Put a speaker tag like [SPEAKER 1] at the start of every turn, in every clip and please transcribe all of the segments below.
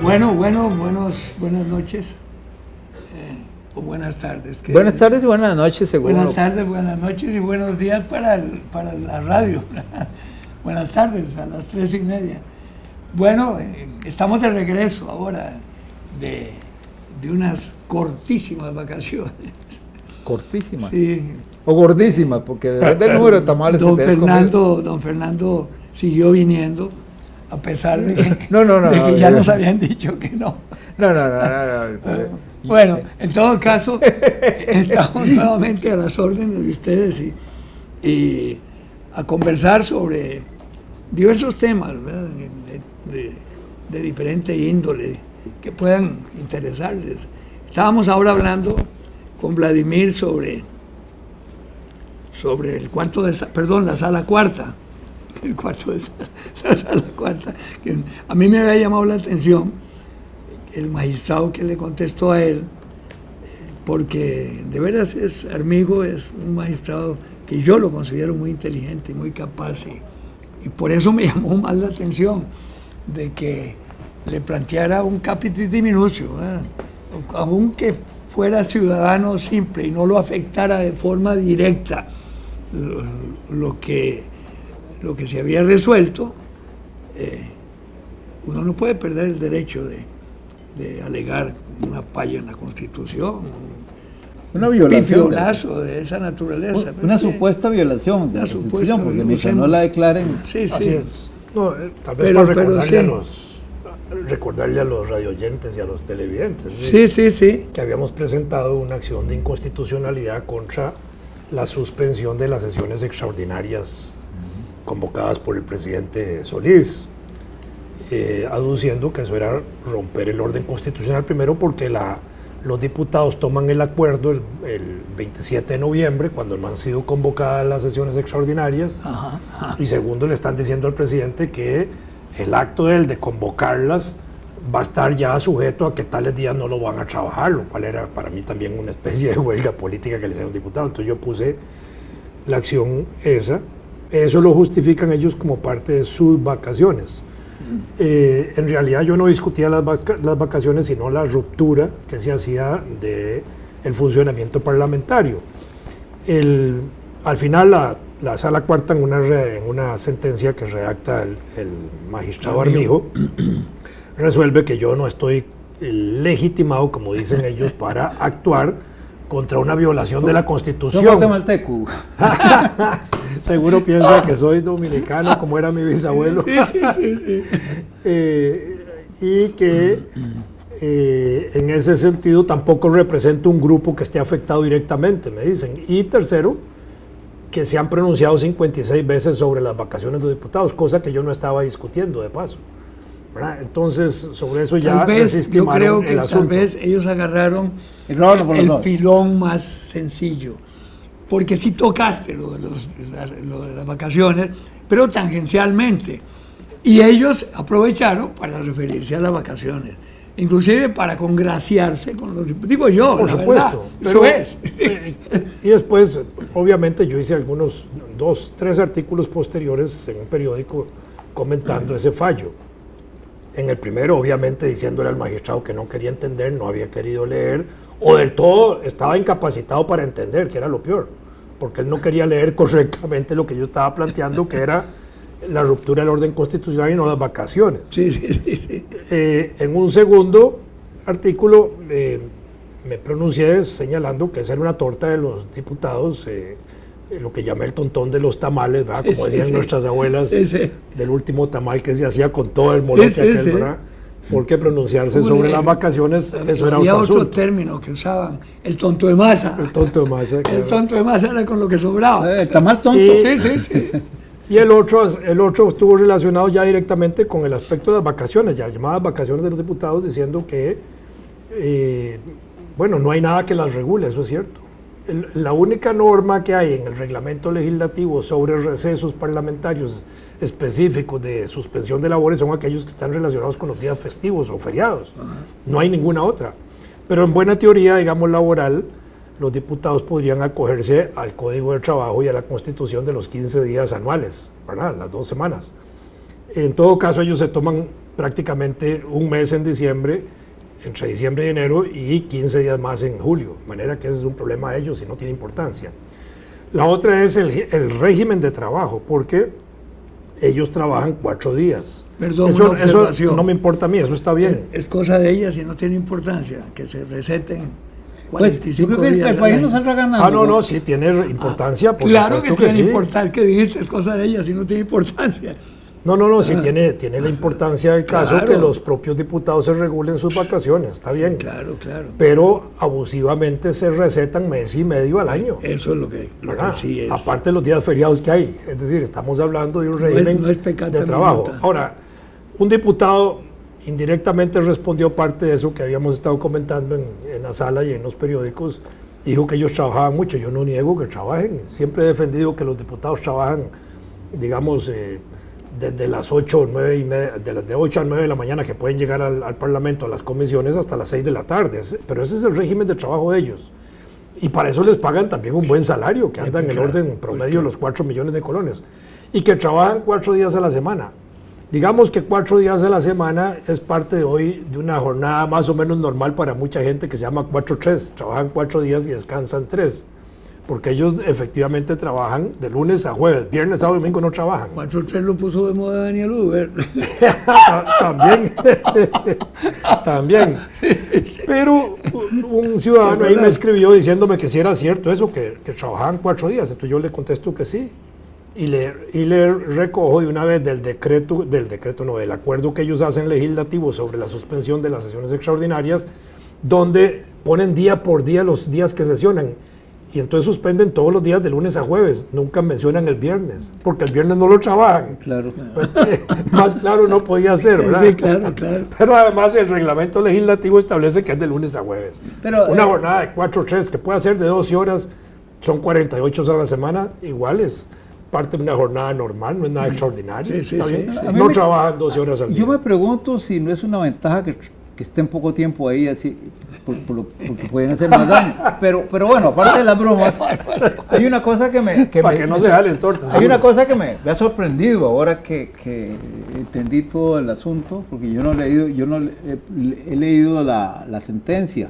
[SPEAKER 1] Buenas noches o buenas tardes.
[SPEAKER 2] Buenas tardes y buenas noches, seguro.
[SPEAKER 1] Buenas tardes, buenas noches y buenos días para la radio. Buenas tardes, a las 3:30. Bueno, estamos de regreso ahora de unas cortísimas vacaciones.
[SPEAKER 2] ¿Cortísimas?
[SPEAKER 1] Sí.
[SPEAKER 2] O gordísimas, porque depende del número de tamales.
[SPEAKER 1] Don Fernando siguió viniendo, a pesar de que, que ya nos habían dicho que no.
[SPEAKER 2] No.
[SPEAKER 1] Bueno, en todo caso, estamos nuevamente a las órdenes de ustedes y a conversar sobre diversos temas, ¿verdad? De diferente índole que puedan interesarles. Estábamos ahora hablando con Vladimir sobre el cuarto de la sala cuarta. El cuarto de la sala cuarta. Que a mí me había llamado la atención el magistrado que le contestó a él, porque de veras Armijo es un magistrado que yo lo considero muy inteligente y muy capaz, y por eso me llamó más la atención de que le planteara un capítulo diminucio, aunque fuera ciudadano simple y no lo afectara de forma directa lo que se había resuelto. Uno no puede perder el derecho de alegar una falla en la Constitución,
[SPEAKER 2] una violación,
[SPEAKER 1] un pifionazo de esa naturaleza.
[SPEAKER 2] Una supuesta violación de la Constitución, porque mientras no la declaren.
[SPEAKER 1] Sí.
[SPEAKER 3] Así es. No, tal vez para recordarle a los radioyentes y a los televidentes
[SPEAKER 1] sí,
[SPEAKER 3] que habíamos presentado una acción de inconstitucionalidad contra la suspensión de las sesiones extraordinarias convocadas por el presidente Solís, aduciendo que eso era romper el orden constitucional, primero porque los diputados toman el acuerdo el 27 de noviembre, cuando no han sido convocadas las sesiones extraordinarias, y segundo, le están diciendo al presidente que el acto de convocarlas va a estar ya sujeto a que tales días no lo van a trabajar, lo cual era para mí también una especie de huelga política que le hicieron diputados. Entonces yo puse la acción esa. Eso lo justifican ellos como parte de sus vacaciones. En realidad yo no discutía las vacaciones, sino la ruptura que se hacía del funcionamiento parlamentario. Al final la sala cuarta, en una sentencia que redacta el magistrado Armijo, resuelve que yo no estoy legitimado, como dicen ellos, para actuar contra una violación de la Constitución.
[SPEAKER 2] ¿No guatemalteco?
[SPEAKER 3] Seguro piensa que soy dominicano, como era mi bisabuelo.
[SPEAKER 1] Sí.
[SPEAKER 3] Y que en ese sentido tampoco represento un grupo que esté afectado directamente, me dicen. Y tercero, que se han pronunciado 56 veces sobre las vacaciones de los diputados, cosa que yo no estaba discutiendo, de paso, ¿verdad? Entonces, sobre eso ya desestimaron
[SPEAKER 1] yo creo que
[SPEAKER 3] el asunto.
[SPEAKER 1] Tal vez ellos agarraron el filón más sencillo, porque sí tocaste lo de las vacaciones, pero tangencialmente, y ellos aprovecharon para referirse a las vacaciones, inclusive para congraciarse con los... Digo yo,
[SPEAKER 3] por supuesto,
[SPEAKER 1] verdad, eso es.
[SPEAKER 3] Y después, obviamente, yo hice 3 artículos posteriores en un periódico comentando ese fallo. En el primero, obviamente, diciéndole al magistrado que no quería entender, no había querido leer, o del todo estaba incapacitado para entender, que era lo peor, porque él no quería leer correctamente lo que yo estaba planteando, que era la ruptura del orden constitucional y no las vacaciones.
[SPEAKER 1] Sí.
[SPEAKER 3] En un segundo artículo me pronuncié señalando que esa era una torta de los diputados, lo que llamé el tontón de los tamales, ¿verdad? Como decían nuestras abuelas, del último tamal que se hacía con todo el molote aquel, ¿verdad? Porque pronunciarse sobre las vacaciones, eso era
[SPEAKER 1] había
[SPEAKER 3] otro
[SPEAKER 1] otro
[SPEAKER 3] asunto.
[SPEAKER 1] término que usaban, el tonto de masa.
[SPEAKER 3] El tonto de masa.
[SPEAKER 1] El tonto de masa era con lo que sobraba.
[SPEAKER 2] El tamal tonto.
[SPEAKER 1] Sí.
[SPEAKER 3] Y el otro estuvo relacionado ya directamente con el aspecto de las vacaciones, ya llamadas vacaciones de los diputados, diciendo que, no hay nada que las regule, eso es cierto. La única norma que hay en el reglamento legislativo sobre recesos parlamentarios específicos de suspensión de labores son aquellos que están relacionados con los días festivos o feriados. No hay ninguna otra. Pero en buena teoría, digamos, laboral, los diputados podrían acogerse al Código de Trabajo y a la Constitución de los 15 días anuales, ¿verdad? Las 2 semanas. En todo caso, ellos se toman prácticamente un mes en diciembre, entre diciembre y enero, y 15 días más en julio. De manera que ese es un problema de ellos y no tiene importancia. La otra es el régimen de trabajo, porque ellos trabajan 4 días.
[SPEAKER 1] Perdón,
[SPEAKER 3] eso no me importa a mí, eso está bien.
[SPEAKER 1] Es cosa de ellas y no tiene importancia que se receten 45
[SPEAKER 2] yo creo que
[SPEAKER 1] días.
[SPEAKER 2] el país no saldrá ganando.
[SPEAKER 3] No, sí tiene importancia. Por
[SPEAKER 1] claro que tiene
[SPEAKER 3] sí.
[SPEAKER 1] importancia, que dijiste, es cosa de ellas y no tiene importancia.
[SPEAKER 3] No, sí tiene la importancia del caso
[SPEAKER 1] claro.
[SPEAKER 3] que los propios diputados se regulen sus vacaciones, está bien.
[SPEAKER 1] Sí, claro.
[SPEAKER 3] Pero abusivamente se recetan mes y medio al año.
[SPEAKER 1] Eso es lo que sí es.
[SPEAKER 3] Aparte de los días feriados que hay. Es decir, estamos hablando de un régimen de trabajo.
[SPEAKER 1] Minuta.
[SPEAKER 3] Ahora, un diputado indirectamente respondió parte de eso que habíamos estado comentando en la sala y en los periódicos. Dijo que ellos trabajaban mucho. Yo no niego que trabajen. Siempre he defendido que los diputados trabajan, digamos, desde las 8 o 9 y media, de 8 a 9 de la mañana, que pueden llegar al Parlamento, a las comisiones, hasta las 6 de la tarde. Pero ese es el régimen de trabajo de ellos. Y para eso les pagan también un buen salario, que anda en el orden promedio de los 4 millones de colones. Y que trabajan 4 días a la semana. Digamos que 4 días a la semana es parte de hoy de una jornada más o menos normal para mucha gente, que se llama 4-3. Trabajan 4 días y descansan 3. Porque ellos efectivamente trabajan de lunes a jueves, viernes, sábado y domingo no trabajan.
[SPEAKER 1] 4-3 lo puso de moda Daniel Uber.
[SPEAKER 3] También. Pero un ciudadano ahí me escribió diciéndome que si era cierto eso, que trabajaban 4 días. Entonces yo le contesto que sí. Y le recojo de una vez del acuerdo que ellos hacen legislativo sobre la suspensión de las sesiones extraordinarias, donde ponen día por día los días que sesionan. Y entonces suspenden todos los días de lunes a jueves. Nunca mencionan el viernes, porque el viernes no lo trabajan.
[SPEAKER 2] Claro.
[SPEAKER 3] Más claro no podía ser, ¿verdad?
[SPEAKER 1] Sí, claro.
[SPEAKER 3] Pero además el reglamento legislativo establece que es de lunes a jueves.
[SPEAKER 2] Pero,
[SPEAKER 3] una jornada de 4-3, que puede ser de 12 horas, son 48 horas a la semana, iguales. Parte de una jornada normal, no es nada extraordinario.
[SPEAKER 1] Sí.
[SPEAKER 3] No trabajan 12 horas al día.
[SPEAKER 2] Yo me pregunto si no es una ventaja que estén poco tiempo ahí, así, porque pueden hacer más daño. Pero bueno, aparte de las bromas, hay una cosa que
[SPEAKER 3] para que no se jalen tortas.
[SPEAKER 2] Hay una cosa que me ha sorprendido ahora que entendí todo el asunto, porque yo no he leído la sentencia.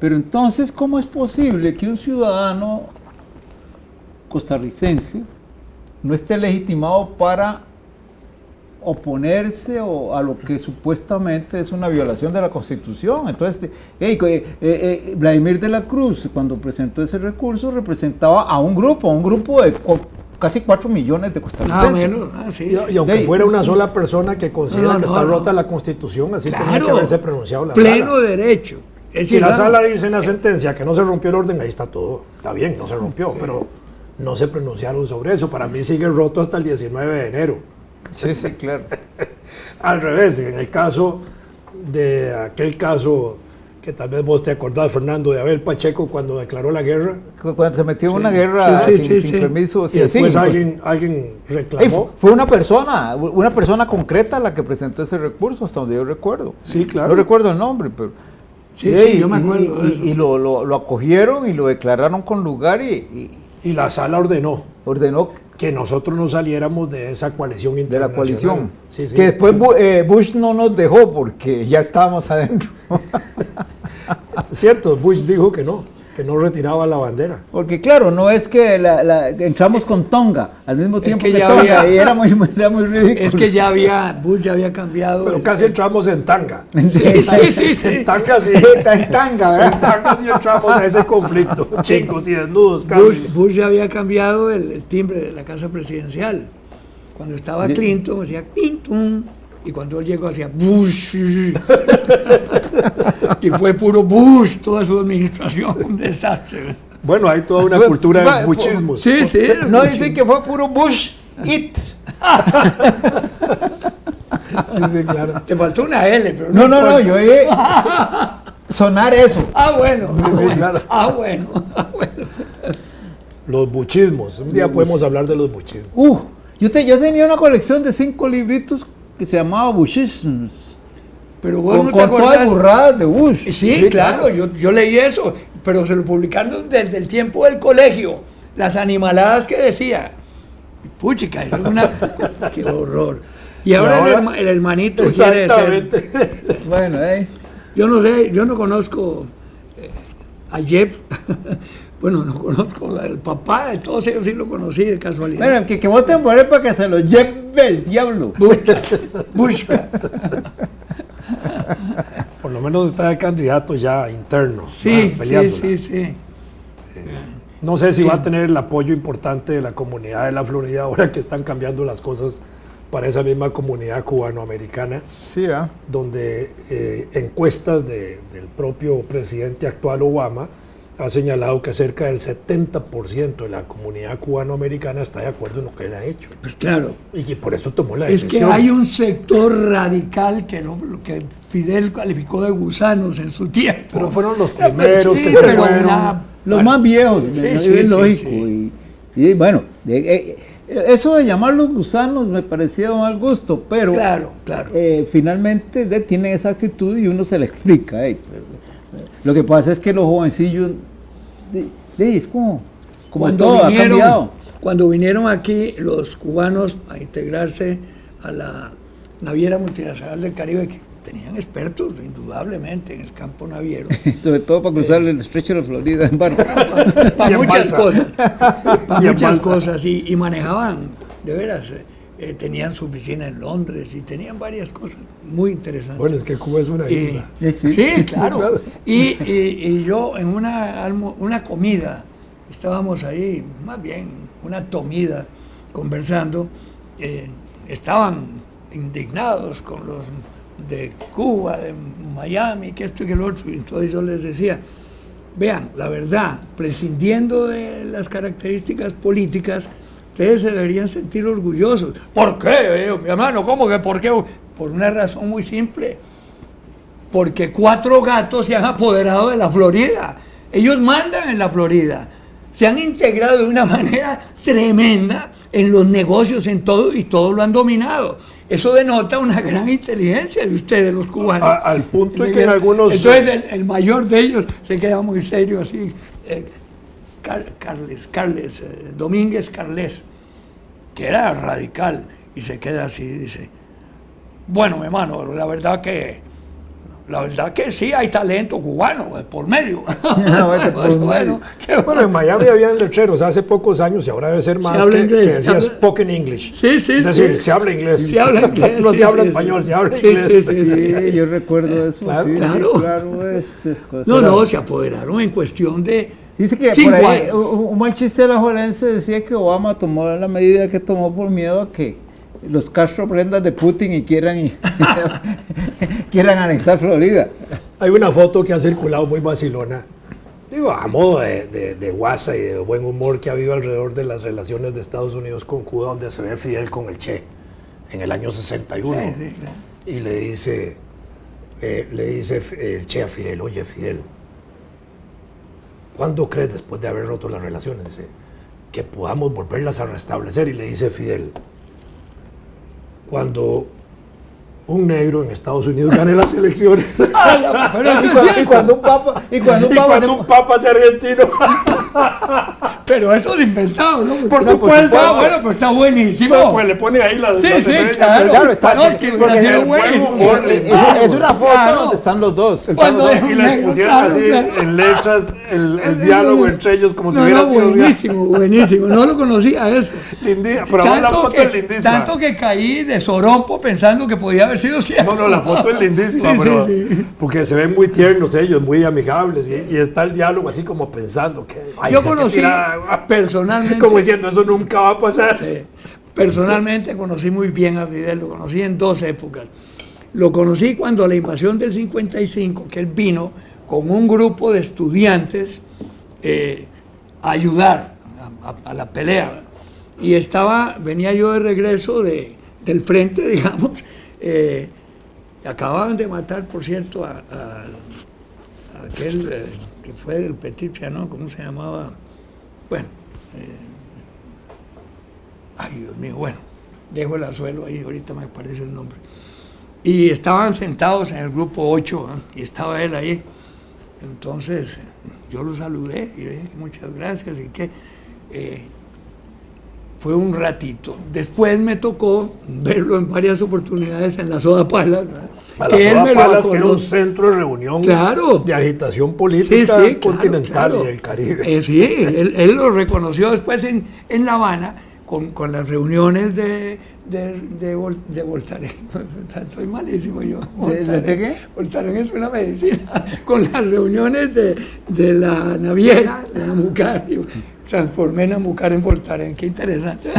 [SPEAKER 2] Pero entonces, ¿cómo es posible que un ciudadano costarricense no esté legitimado para oponerse a lo que supuestamente es una violación de la Constitución? Entonces, Vladimir de la Cruz, cuando presentó ese recurso, representaba a un grupo de casi 4 millones de costarricenses.
[SPEAKER 1] Sí.
[SPEAKER 3] Y aunque fuera una sola persona que considera que está rota la Constitución, así tenía que haberse pronunciado la
[SPEAKER 1] pleno
[SPEAKER 3] sala.
[SPEAKER 1] Derecho.
[SPEAKER 3] Si la sala dice en la sentencia que no se rompió el orden, ahí está todo. Está bien, no se rompió, pero no se pronunciaron sobre eso. Para mí sigue roto hasta el 19 de enero.
[SPEAKER 2] Sí, claro.
[SPEAKER 3] Al revés, en el caso de aquel caso que tal vez vos te acordás, Fernando, de Abel Pacheco cuando declaró la guerra.
[SPEAKER 2] Cuando se metió en una guerra sin permiso.
[SPEAKER 3] Y después alguien reclamó.
[SPEAKER 2] Fue una persona concreta la que presentó ese recurso, hasta donde yo recuerdo.
[SPEAKER 3] Sí, claro.
[SPEAKER 2] No recuerdo el nombre, pero...
[SPEAKER 1] Sí, yo me acuerdo.
[SPEAKER 2] Y lo acogieron y lo declararon con lugar y
[SPEAKER 3] la sala ordenó
[SPEAKER 2] que
[SPEAKER 3] nosotros no saliéramos de esa coalición internacional.
[SPEAKER 2] De la coalición.
[SPEAKER 3] Sí.
[SPEAKER 2] Que después Bush no nos dejó porque ya estábamos adentro.
[SPEAKER 3] Cierto, Bush dijo que no retiraba la bandera.
[SPEAKER 2] Porque claro, no es que entramos con Tonga al mismo tiempo que
[SPEAKER 1] Tonga,
[SPEAKER 2] y era muy ridículo.
[SPEAKER 1] Es que Bush ya había cambiado.
[SPEAKER 3] Pero casi entramos en tanga.
[SPEAKER 1] Sí.
[SPEAKER 3] En tanga sí.
[SPEAKER 2] En tanga, ¿verdad?
[SPEAKER 3] En tanga sí entramos a ese conflicto. Chingos y desnudos.
[SPEAKER 1] Bush ya había cambiado el timbre de la casa presidencial. Cuando estaba Clinton, hacía Clinton. Y cuando él llegó, hacía Bush. Y fue puro Bush toda su administración, un desastre.
[SPEAKER 3] Bueno, hay toda una cultura de bushismos.
[SPEAKER 1] Sí.
[SPEAKER 2] No dicen que fue puro Bush it.
[SPEAKER 3] Sí, claro.
[SPEAKER 1] Te faltó una L, pero
[SPEAKER 2] no, yo oí sonar eso.
[SPEAKER 1] Bueno.
[SPEAKER 3] Sí, claro.
[SPEAKER 1] Bueno.
[SPEAKER 3] Los buchismos. Un día podemos hablar de los buchismos.
[SPEAKER 2] Yo tenía una colección de 5 libritos que se llamaba Bushisms.
[SPEAKER 1] Pero vos no te
[SPEAKER 2] con todas las burradas de Bush.
[SPEAKER 1] Sí, claro, yo leí eso, pero se lo publicaron desde el tiempo del colegio, las animaladas que decía. Puchica, es una... ¡Qué horror! Y ahora el hermanito quiere ser...
[SPEAKER 2] Bueno,
[SPEAKER 1] Yo no sé, yo no conozco a Jeff. Bueno, no conozco al papá, de todos ellos sí lo conocí de casualidad.
[SPEAKER 2] Bueno, que voten por él para que se lo lleve el diablo.
[SPEAKER 1] Busca.
[SPEAKER 3] Por lo menos está de candidato ya interno.
[SPEAKER 1] Sí,
[SPEAKER 3] peleándola.
[SPEAKER 1] sí.
[SPEAKER 3] No sé si va a tener el apoyo importante de la comunidad de la Florida ahora que están cambiando las cosas para esa misma comunidad cubanoamericana,
[SPEAKER 2] Sí,
[SPEAKER 3] donde encuestas del propio presidente actual Obama ha señalado que cerca del 70% de la comunidad cubanoamericana está de acuerdo en lo que él ha hecho.
[SPEAKER 1] Pues claro.
[SPEAKER 3] Y que por eso tomó la
[SPEAKER 1] Es
[SPEAKER 3] decisión.
[SPEAKER 1] que hay un sector radical que Fidel calificó de gusanos en su tiempo.
[SPEAKER 3] Pero fueron los primeros
[SPEAKER 1] Sí,
[SPEAKER 3] que se
[SPEAKER 1] pero
[SPEAKER 3] fueron.
[SPEAKER 2] los más viejos,
[SPEAKER 1] Sí,
[SPEAKER 2] es lógico.
[SPEAKER 1] sí.
[SPEAKER 2] Y bueno, eso de llamarlos gusanos me parecía de mal gusto, pero
[SPEAKER 1] Claro.
[SPEAKER 2] finalmente tienen esa actitud y uno se le explica. Lo que pasa es que los jovencillos, es como todo ha cambiado.
[SPEAKER 1] Cuando vinieron aquí los cubanos a integrarse a la naviera multinacional del Caribe, que tenían expertos indudablemente en el campo naviero.
[SPEAKER 2] Sobre todo para cruzar el estrecho de la Florida en barco.
[SPEAKER 1] Para muchas cosas. Para
[SPEAKER 3] Y en
[SPEAKER 1] muchas
[SPEAKER 3] balsa.
[SPEAKER 1] cosas. Y manejaban, de veras, tenían su oficina en Londres y tenían varias cosas muy interesantes.
[SPEAKER 3] Bueno, es que Cuba es una isla.
[SPEAKER 1] Sí, claro. Y yo en una comida, estábamos ahí, más bien una comida, conversando, estaban indignados con los de Cuba, de Miami, que esto y que lo otro, y entonces yo les decía, vean, la verdad, prescindiendo de las características políticas, ustedes se deberían sentir orgullosos. ¿Por qué? Mi hermano, ¿cómo que por qué? Por una razón muy simple. Porque 4 gatos se han apoderado de la Florida. Ellos mandan en la Florida. Se han integrado de una manera tremenda en los negocios, en todo, y todo lo han dominado. Eso denota una gran inteligencia de ustedes, los cubanos.
[SPEAKER 3] Al punto de que en algunos...
[SPEAKER 1] Entonces el mayor de ellos se queda muy serio así. Carles, Domínguez Carles, que era radical, y se queda así y dice, bueno, mi hermano, la verdad que sí hay talento cubano por medio.
[SPEAKER 3] Bueno, en Miami habían letreros hace pocos años y ahora debe ser más que decía spoken English.
[SPEAKER 1] Sí.
[SPEAKER 3] Es decir, se habla inglés.
[SPEAKER 1] Se habla inglés.
[SPEAKER 3] No se habla español, se habla inglés.
[SPEAKER 2] Sí, yo recuerdo eso.
[SPEAKER 1] Claro. No, se apoderaron en cuestión de...
[SPEAKER 2] Dice que por ahí un buen chiste de la Jolense decía que Obama tomó la medida que tomó por miedo a que los Castro aprendan de Putin y quieran anexar Florida.
[SPEAKER 3] Hay una foto que ha circulado muy vacilona, digo, a modo de guasa y de buen humor que ha habido alrededor de las relaciones de Estados Unidos con Cuba, donde se ve Fidel con el Che en el año 61.
[SPEAKER 1] Sí, claro.
[SPEAKER 3] Y le dice el Che a Fidel, oye Fidel, ¿cuándo crees, después de haber roto las relaciones, dice, que podamos volverlas a restablecer? Y le dice Fidel, cuando un negro en Estados Unidos gane las elecciones.
[SPEAKER 2] Y cuando un papa
[SPEAKER 3] sea argentino.
[SPEAKER 1] Pero eso es inventado, ¿no?
[SPEAKER 3] Por supuesto.
[SPEAKER 1] Bueno, pues está buenísimo.
[SPEAKER 3] No, pues le pone ahí las
[SPEAKER 1] Sí,
[SPEAKER 3] referencias.
[SPEAKER 1] claro.
[SPEAKER 2] está
[SPEAKER 1] porque
[SPEAKER 3] es
[SPEAKER 2] una foto
[SPEAKER 1] Claro.
[SPEAKER 2] donde están los dos.
[SPEAKER 1] Cuando
[SPEAKER 3] Y les pusieron así en letras el diálogo entre ellos como si hubiera sido
[SPEAKER 1] buenísimo. No lo conocía eso.
[SPEAKER 3] Pero la foto es lindísima.
[SPEAKER 1] Tanto que caí de sorompo pensando que podía haber sido cierto.
[SPEAKER 3] No, la foto es lindísima,
[SPEAKER 1] Sí.
[SPEAKER 3] porque se ven muy tiernos ellos, muy amigables, y está el diálogo así como pensando que...
[SPEAKER 1] Yo conocí personalmente...
[SPEAKER 3] Como diciendo, eso nunca va a pasar.
[SPEAKER 1] Personalmente conocí muy bien a Fidel, lo conocí en 2 épocas. Lo conocí cuando la invasión del 55, que él vino con un grupo de estudiantes a ayudar a la pelea. Y venía yo de regreso del frente, digamos. Acababan de matar, por cierto, a aquel que fue del Petit Trianon, ¿cómo se llamaba? Bueno, ay Dios mío, bueno, dejo el azuelo ahí, ahorita me aparece el nombre. Y estaban sentados en el grupo 8, y estaba él ahí. Entonces yo lo saludé y le dije que muchas gracias y que fue un ratito. Después me tocó verlo en varias oportunidades en la Soda Palas,
[SPEAKER 3] que él me lo acordó, que era un centro de reunión,
[SPEAKER 1] claro,
[SPEAKER 3] de agitación política, sí, continental, claro, y del Caribe.
[SPEAKER 1] Sí, él lo reconoció después en La Habana con las reuniones de Voltaren. Estoy malísimo yo.
[SPEAKER 2] ¿De qué?
[SPEAKER 1] Voltaren es una medicina. Con las reuniones de la naviera, de Namucar. Transformé Namucar en Voltaren. Qué interesante.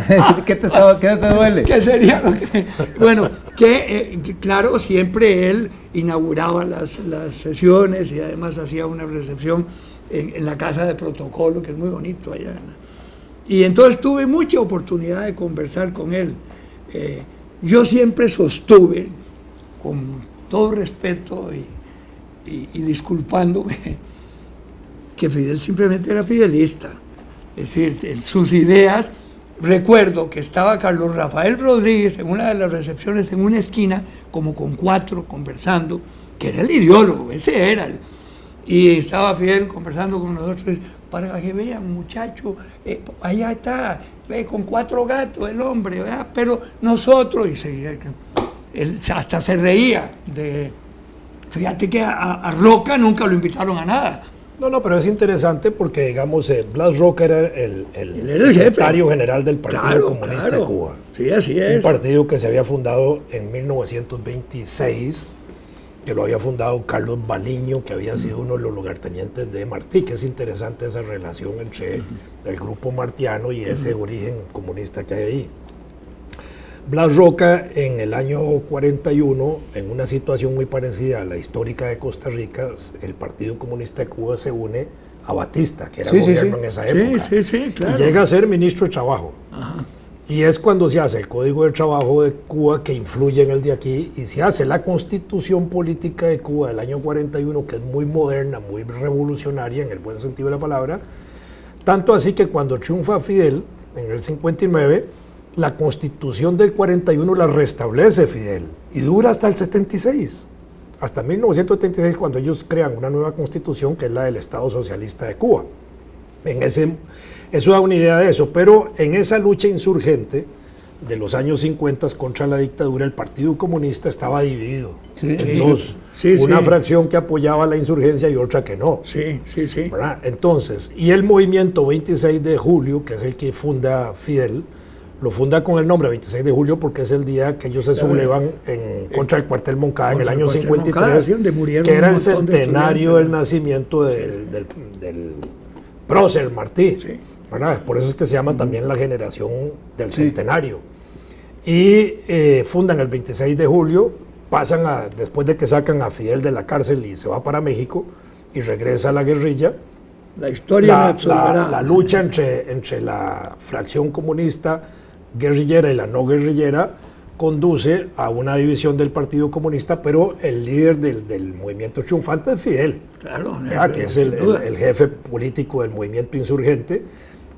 [SPEAKER 2] ¿Qué te duele?
[SPEAKER 1] ¿Qué sería lo que...? Bueno, claro, siempre él inauguraba las sesiones y además hacía una recepción en la Casa de Protocolo, que es muy bonito allá. Y entonces tuve mucha oportunidad de conversar con él. Yo siempre sostuve, con todo respeto y disculpándome, que Fidel simplemente era fidelista. Es decir, sus ideas. Recuerdo que estaba Carlos Rafael Rodríguez en una de las recepciones en una esquina, como con 4 conversando, que era el ideólogo, ese era. Y estaba Fidel conversando con nosotros, para que vean, muchachos, allá está, con 4 gatos el hombre, ¿verdad? Pero nosotros, él hasta se reía fíjate que a Roca nunca lo invitaron a nada.
[SPEAKER 3] No, pero es interesante porque, digamos, Blas Roca era el secretario general del Partido Comunista de Cuba.
[SPEAKER 1] Sí, así es.
[SPEAKER 3] Un partido que se había fundado en 1926, que lo había fundado Carlos Baliño, que había sido uno de los lugartenientes de Martí, que es interesante esa relación entre el grupo martiano y ese origen comunista que hay ahí. Blas Roca, en el año 41, en una situación muy parecida a la histórica de Costa Rica, el Partido Comunista de Cuba se une a Batista, que era gobierno en esa época,
[SPEAKER 1] claro.
[SPEAKER 3] Y llega a ser ministro de Trabajo.
[SPEAKER 1] Ajá.
[SPEAKER 3] Y es cuando se hace el Código de Trabajo de Cuba, que influye en el de aquí, y se hace la Constitución Política de Cuba del año 41, que es muy moderna, muy revolucionaria en el buen sentido de la palabra, tanto así que cuando triunfa Fidel, en el 59, la Constitución del 41 la restablece Fidel, y dura hasta el 76, hasta 1976, cuando ellos crean una nueva Constitución, que es la del Estado Socialista de Cuba. Eso da una idea de eso, pero en esa lucha insurgente de los años 50 contra la dictadura, el Partido Comunista estaba dividido en dos. Una fracción que apoyaba la insurgencia y otra que no. ¿Verdad? Entonces, y el movimiento 26 de julio, que es el que funda Fidel, lo funda con el nombre 26 de julio porque es el día que ellos se sublevan contra el cuartel Moncada en el año 53, Moncada, que era el centenario del nacimiento del prócer Martí. ¿Verdad? Por eso es que se llama también la generación del centenario. Y fundan el 26 de julio, después de que sacan a Fidel de la cárcel y se va para México y regresa a la guerrilla.
[SPEAKER 1] La historia
[SPEAKER 3] la lucha entre la fracción comunista guerrillera y la no guerrillera conduce a una división del Partido Comunista, pero el líder del movimiento triunfante es Fidel, que es el jefe político del movimiento insurgente.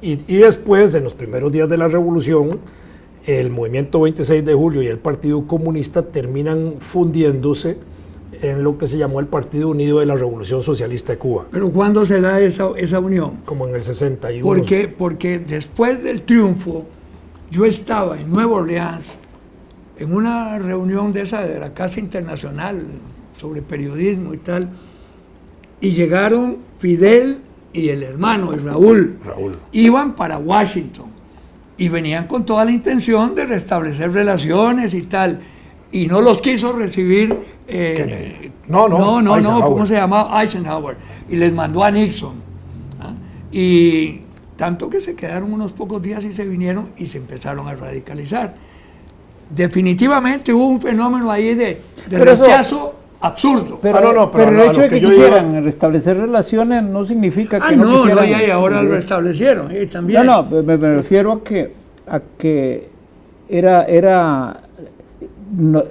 [SPEAKER 3] Y después, en los primeros días de la revolución, el movimiento 26 de julio y el Partido Comunista terminan fundiéndose en lo que se llamó el Partido Unido de la Revolución Socialista de Cuba.
[SPEAKER 1] ¿Pero cuándo se da esa unión?
[SPEAKER 3] Como en el 61.
[SPEAKER 1] Porque después del triunfo, yo estaba en Nueva Orleans, en una reunión de la Casa Internacional sobre periodismo y tal, y llegaron Fidel y el hermano, y Raúl. Iban para Washington, y venían con toda la intención de restablecer relaciones y tal, y no los quiso recibir ¿cómo se llamaba? Eisenhower, y les mandó a Nixon. Y tanto que se quedaron unos pocos días y se vinieron y se empezaron a radicalizar. Definitivamente hubo un fenómeno ahí de rechazo absurdo.
[SPEAKER 2] Pero el hecho de que quisieran restablecer relaciones no signica que no quisieran.
[SPEAKER 1] Y ahora lo restablecieron también.
[SPEAKER 2] Me refiero a que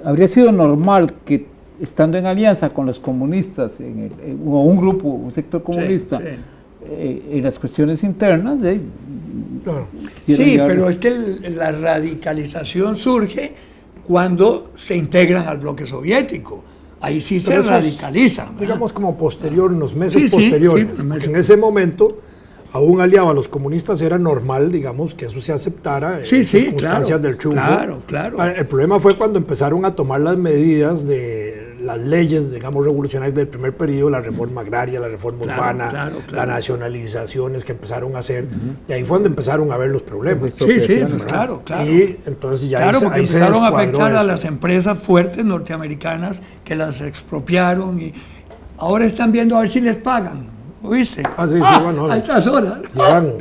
[SPEAKER 2] habría sido normal que, estando en alianza con los comunistas, o un grupo, un sector comunista, en las cuestiones internas,
[SPEAKER 1] pero es que la radicalización surge cuando se integran al bloque soviético. Ahí sí se radicalizan.
[SPEAKER 3] Digamos como posterior, unos meses posteriores. En ese momento aún aliado a los comunistas, era normal, digamos, que eso se aceptara en circunstancias del triunfo.
[SPEAKER 1] Claro.
[SPEAKER 3] El problema fue cuando empezaron a tomar las medidas de las leyes, digamos, revolucionarias del primer periodo, la reforma agraria, la reforma urbana, las nacionalizaciones que empezaron a hacer, y ahí fue donde empezaron a ver los problemas.
[SPEAKER 1] Sí, claro.
[SPEAKER 3] Y entonces ya
[SPEAKER 1] porque empezaron a afectar a las empresas fuertes norteamericanas que las expropiaron y ahora están viendo a ver si les pagan. ¿Oíste?
[SPEAKER 3] Bueno,
[SPEAKER 1] a estas horas.
[SPEAKER 3] Llevan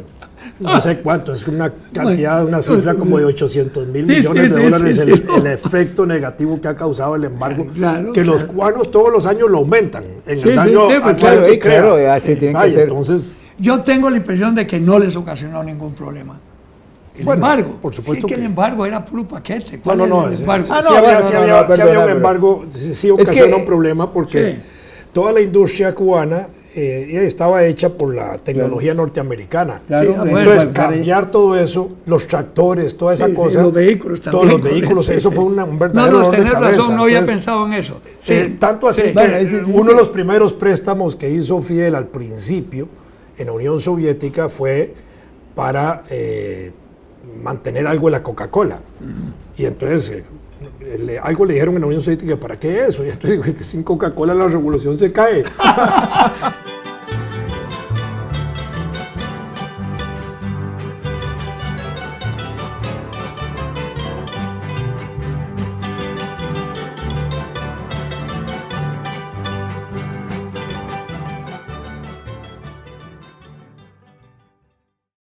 [SPEAKER 3] no sé cuánto, es una cantidad, una cifra como de 800 mil millones de dólares el efecto negativo que ha causado el embargo, que los cubanos todos los años lo aumentan en el daño
[SPEAKER 2] claro, así tienen que ser.
[SPEAKER 3] Entonces,
[SPEAKER 1] yo tengo la impresión de que no les ocasionó ningún problema. El embargo,
[SPEAKER 3] por supuesto
[SPEAKER 1] que el embargo era puro paquete.
[SPEAKER 3] No,
[SPEAKER 1] el embargo?
[SPEAKER 3] Sí había un embargo, sí ocasionó un problema porque toda la industria cubana estaba hecha por la tecnología norteamericana. Entonces, cambiar todo eso, los tractores, toda esa cosa.
[SPEAKER 1] Los vehículos también.
[SPEAKER 3] Todos los vehículos, eso fue un verdadero dolor de cabeza.
[SPEAKER 1] Tenés razón, no había pensado en eso.
[SPEAKER 3] Tanto así que uno de los primeros préstamos que hizo Fidel al principio en la Unión Soviética fue para mantener algo de la Coca-Cola. Y entonces algo le dijeron en la Unión Soviética, ¿para qué eso? Y entonces digo, que sin Coca-Cola la revolución se cae.